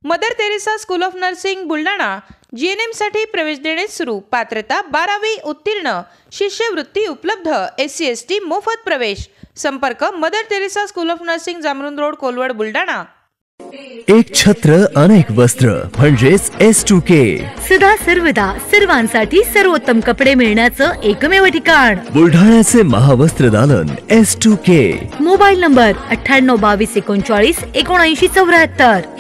Mother Teresa school of nursing Buldhana GNM साठी प्रवेश देणे सुरू। पात्रता 12वी उत्तीर्ण, शिष्यवृत्ती उपलब्ध, SC ST मोफत प्रवेश। संपर्क Mother Teresa school of nursing, Jamrun road, Kolwad, Buldhana. एक छत्र अनेक वस्त्र म्हणजेच S2K। सदा सर्वदा सर्वांसाठी सर्वोत्तम कपडे मिळण्याचं एकमेव ठिकाण बुलढाण्याचे महावस्त्र दालन S2K। Mobile number 98 22 39 79 74।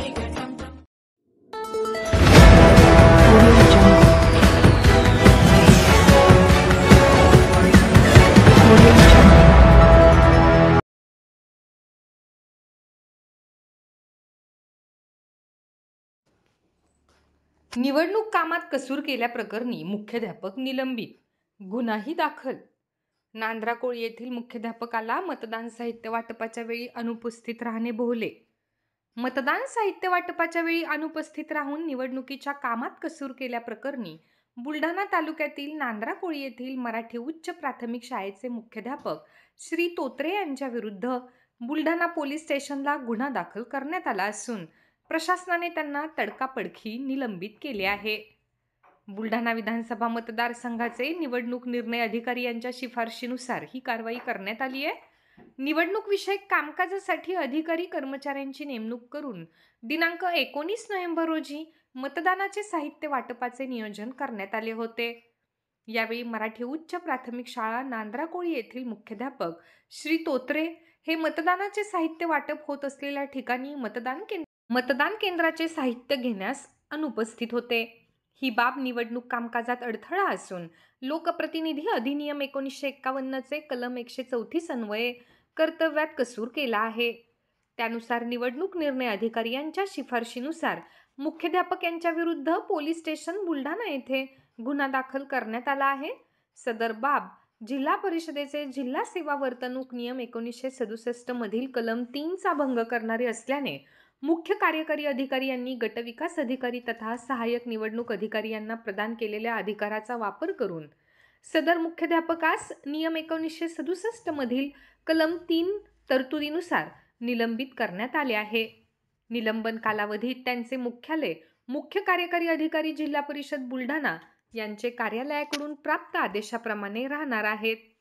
निवडणूक कामात कसूर केल्याप्रकरणी मुख्याध्यापक निलंबित, गुन्हाही दाखल। नांद्राकोळ येथील मुख्याध्यापकाला मतदान साहित्य वाटपाच्या वेळी अनुपस्थित राहणे भोवले। मतदान साहित्य वाटपाच्या वेळी अनुपस्थित राहून निवडणुकीच्या कामात कसूर केल्याप्रकरणी बुलढाणा तालुक्यातील नांद्राकोळ येथील मराठी उच्च प्राथमिक शाळेचे मुख्याध्यापक श्री तोत्रे यांच्या विरुद्ध बुलढाणा पोलीस स्टेशनला गुन्हा दाखल करण्यात आला असून प्रशासनाने त्यांना तडकाफडकी निलंबित केले आहे। बुलढाणा विधानसभा मतदारसंघाचे निवडणूक निर्णय अधिकारी यांच्या शिफारशीनुसार ही कारवाई करण्यात आली आहे। निवडणूक विषयक कामकाजासाठी अधिकारी कर्मचाऱ्यांची नेमणूक करून दिनांक 19 नोव्हेंबर रोजी मतदानाचे साहित्य वाटपाचे नियोजन करण्यात आले होते। यावेळी मराठी उच्च प्राथमिक शाळा नांद्राकोळ येथील मुख्याध्यापक श्री तोत्रे हे मतदानाचे साहित्य वाटप होत असलेल्या ठिकाणी मतदान केंद्राचे साहित्य घेण्यास अनुपस्थित होते। ही बाब निवडणूक कामकाजात अडथळा असून लोकप्रतिनिधी अधिनियम 1951 चे कलम 134 अन्वये कर्तव्यात कसूर केला आहे। त्यानुसार निवडणूक निर्णय अधिकारी यांच्या शिफारशीनुसार मुख्याध्यापक यांच्या विरुद्ध पोलीस स्टेशन बुलढाणा येथे गुन्हा दाखल करण्यात आला आहे। सदर बाब जिल्हा परिषदेचे जिल्हा सेवा वर्तणूक नियम 1967 मधील कलम 3 चा भंग करणारी असल्याने मुख्य कार्यकारी अधिकारी यांनी गटविकास अधिकारी तथा सहाय्यक निवडणूक अधिकारी यांना प्रदान केलेल्या अधिकाराचा वापर करून सदर मुख्याध्यापकास नियम 1967 मधील कलम 3 तरतुदीनुसार निलंबित करण्यात आले आहे। निलंबन कालावधीत त्यांचे मुख्यालय मुख्य कार्यकारी अधिकारी जिल्हा परिषद बुलढाणा यांचे कार्यालयाकडून प्राप्त आदेशाप्रमाणे राहणार आहेत।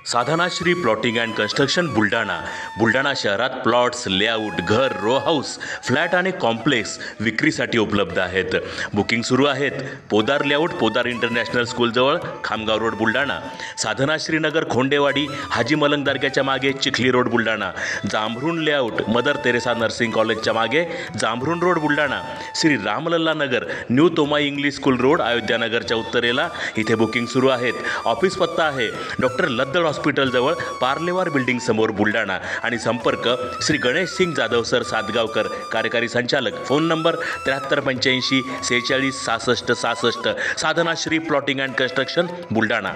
Sadhanashree plotting and construction Buldhana शहरात प्लॉट्स, लेआउट, घर, रो हाऊस, फ्लॅट आणि कॉम्प्लेक्स विक्रीसाठी उपलब्ध आहेत। बुकिंग सुरू आहेत। पोदार लेआउट, पोदार इंटरनॅशनल स्कूलजवळ, खामगाव रोड, बुलढाणा। साधनाश्री नगर, खोंडेवाडी, हाजी मलंग दर्ग्याच्या मागे, Chikhli road, Buldhana. Jambhrun layout, Mother Teresa nursing कॉलेजच्या मागे, Jambhrun road, Buldhana. Shri Ramlalla Nagar, new Tomai English school road, अयोध्यानगरच्या उत्तरेला, इथे बुकिंग सुरू आहेत। ऑफिस पत्ता आहे डॉक्टर लद्दड हॉस्पिटल जवळ, पार्लेवार बिल्डिंग समोर, बुलढाणा। आणि संपर्क श्री गणेश सिंग जाधव सर सातगावकर, कार्यकारी संचालक। Phone number 7385 46 66 66। Sadhanashri plotting and construction Buldhana.